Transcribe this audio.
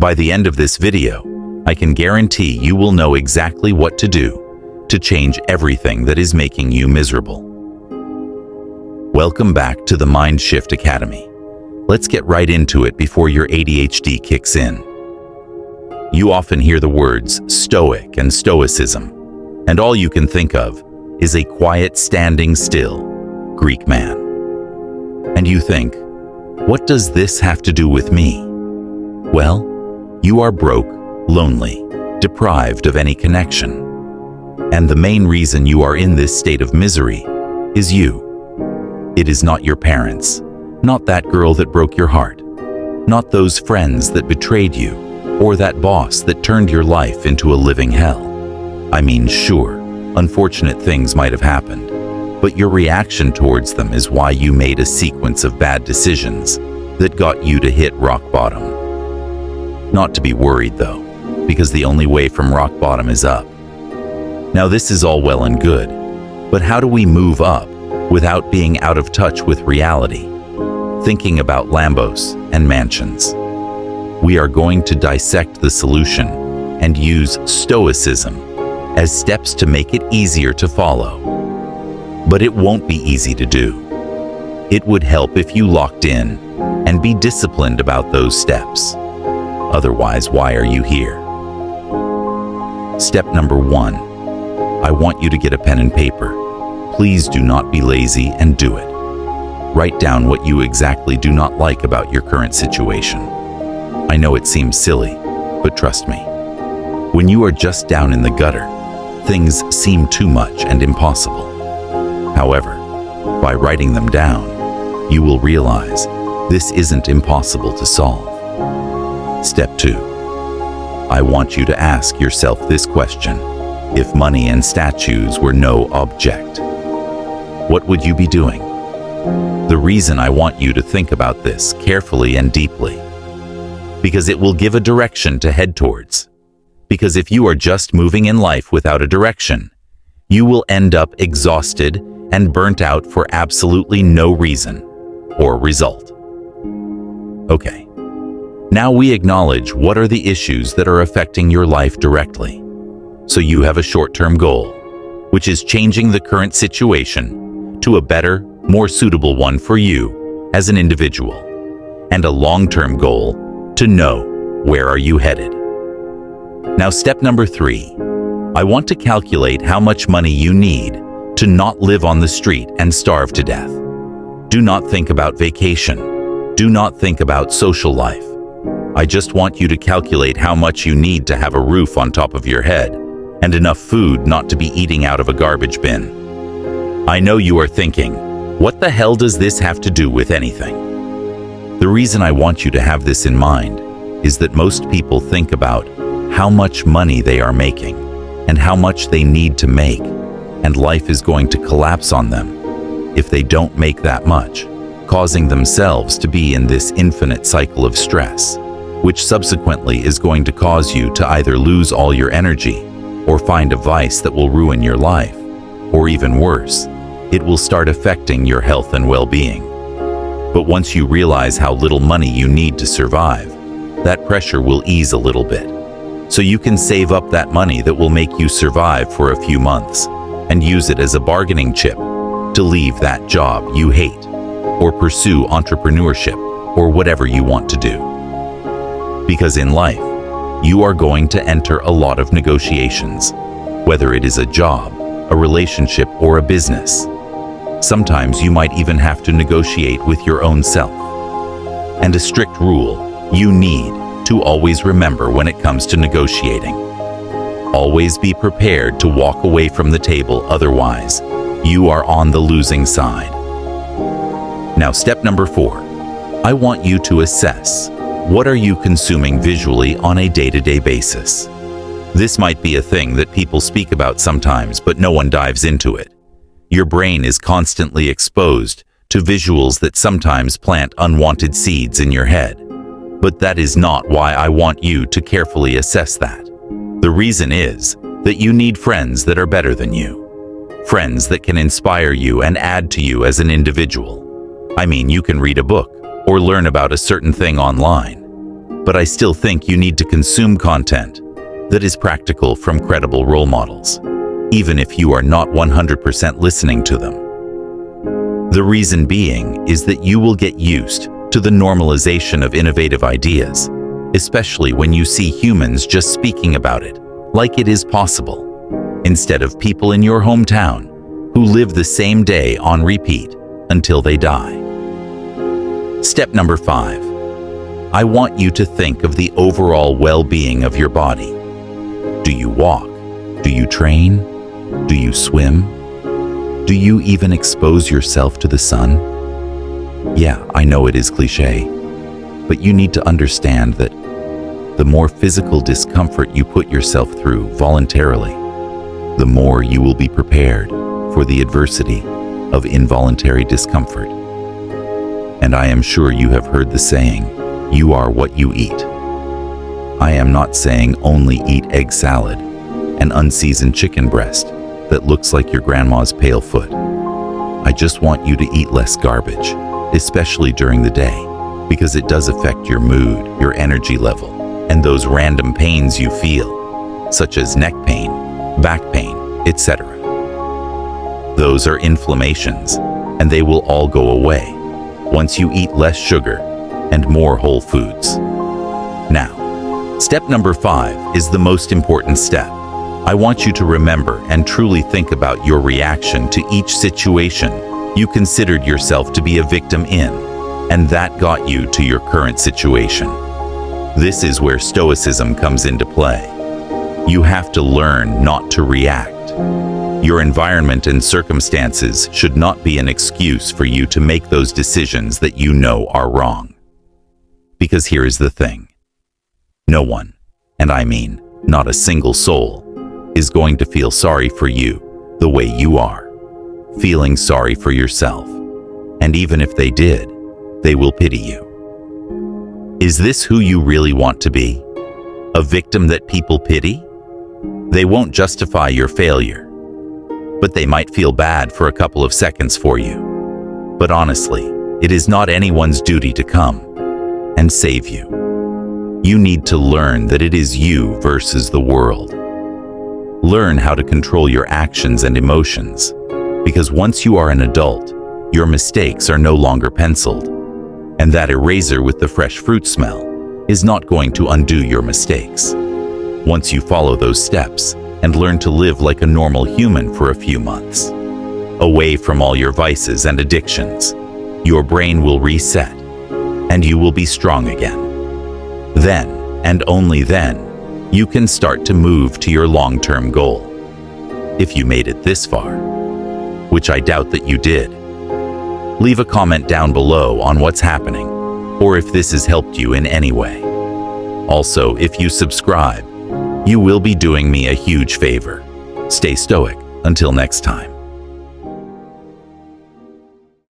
By the end of this video, I can guarantee you will know exactly what to do to change everything that is making you miserable. Welcome back to the Mind Shift Academy. Let's get right into it before your ADHD kicks in. You often hear the words Stoic and Stoicism, and all you can think of is a quiet, standing still Greek man. And you think, what does this have to do with me? Well, you are broke, lonely, deprived of any connection. And the main reason you are in this state of misery is you. It is not your parents, not that girl that broke your heart, not those friends that betrayed you, or that boss that turned your life into a living hell. I mean, sure, unfortunate things might have happened, but your reaction towards them is why you made a sequence of bad decisions that got you to hit rock bottom. Not to be worried though, because the only way from rock bottom is up. Now this is all well and good, but how do we move up without being out of touch with reality, thinking about Lambos and mansions? We are going to dissect the solution and use Stoicism as steps to make it easier to follow. But it won't be easy to do. It would help if you locked in and be disciplined about those steps. Otherwise, why are you here? Step number 1. I want you to get a pen and paper. Please do not be lazy and do it. Write down what you exactly do not like about your current situation. I know it seems silly, but trust me. When you are just down in the gutter, things seem too much and impossible. However, by writing them down, you will realize this isn't impossible to solve. Step 2. I want you to ask yourself this question. If money and statues were no object, what would you be doing? The reason I want you to think about this carefully and deeply, because it will give a direction to head towards. Because if you are just moving in life without a direction, you will end up exhausted and burnt out for absolutely no reason or result. Okay. Now we acknowledge what are the issues that are affecting your life directly. So you have a short-term goal, which is changing the current situation to a better, more suitable one for you as an individual, and a long-term goal to know where are you headed. Now step number 3, I want to calculate how much money you need to not live on the street and starve to death. Do not think about vacation. Do not think about social life. I just want you to calculate how much you need to have a roof on top of your head and enough food not to be eating out of a garbage bin. I know you are thinking, what the hell does this have to do with anything? The reason I want you to have this in mind is that most people think about how much money they are making and how much they need to make, and life is going to collapse on them if they don't make that much, causing themselves to be in this infinite cycle of stress, which subsequently is going to cause you to either lose all your energy or find a vice that will ruin your life, or even worse, it will start affecting your health and well-being. But once you realize how little money you need to survive, that pressure will ease a little bit. So you can save up that money that will make you survive for a few months and use it as a bargaining chip to leave that job you hate or pursue entrepreneurship or whatever you want to do. Because in life, you are going to enter a lot of negotiations, whether it is a job, a relationship, or a business. Sometimes you might even have to negotiate with your own self. And a strict rule you need to always remember when it comes to negotiating. Always be prepared to walk away from the table, otherwise, you are on the losing side. Now, step number 4. I want you to assess what are you consuming visually on a day-to-day basis. This might be a thing that people speak about sometimes, but no one dives into it. Your brain is constantly exposed to visuals that sometimes plant unwanted seeds in your head. But that is not why I want you to carefully assess that. The reason is that you need friends that are better than you. Friends that can inspire you and add to you as an individual. I mean, you can read a book or learn about a certain thing online. But I still think you need to consume content that is practical from credible role models, even if you are not 100% listening to them. The reason being is that you will get used to the normalization of innovative ideas, especially when you see humans just speaking about it like it is possible, instead of people in your hometown who live the same day on repeat until they die. Step number 5. I want you to think of the overall well-being of your body. Do you walk? Do you train? Do you swim? Do you even expose yourself to the sun? Yeah, I know it is cliché, but you need to understand that the more physical discomfort you put yourself through voluntarily, the more you will be prepared for the adversity of involuntary discomfort. And I am sure you have heard the saying, "You are what you eat." I am not saying only eat egg salad and unseasoned chicken breast that looks like your grandma's pale foot. I just want you to eat less garbage, especially during the day, because it does affect your mood, your energy level, and those random pains you feel, such as neck pain, back pain, etc. Those are inflammations, and they will all go away once you eat less sugar and more whole foods. Now, step number 5 is the most important step. I want you to remember and truly think about your reaction to each situation you considered yourself to be a victim in, and that got you to your current situation. This is where Stoicism comes into play. You have to learn not to react. Your environment and circumstances should not be an excuse for you to make those decisions that you know are wrong. Because here is the thing. No one, and I mean not a single soul, is going to feel sorry for you the way you are, feeling sorry for yourself. And even if they did, they will pity you. Is this who you really want to be? A victim that people pity? They won't justify your failure, but they might feel bad for a couple of seconds for you. But honestly, it is not anyone's duty to come and save you. You need to learn that it is you versus the world. Learn how to control your actions and emotions, because once you are an adult, your mistakes are no longer penciled, and that eraser with the fresh fruit smell is not going to undo your mistakes. Once you follow those steps and learn to live like a normal human for a few months, away from all your vices and addictions, your brain will reset, and you will be strong again. Then, and only then, you can start to move to your long-term goal. If you made it this far, which I doubt that you did, leave a comment down below on what's happening, or if this has helped you in any way. Also, if you subscribe, you will be doing me a huge favor. Stay stoic until next time.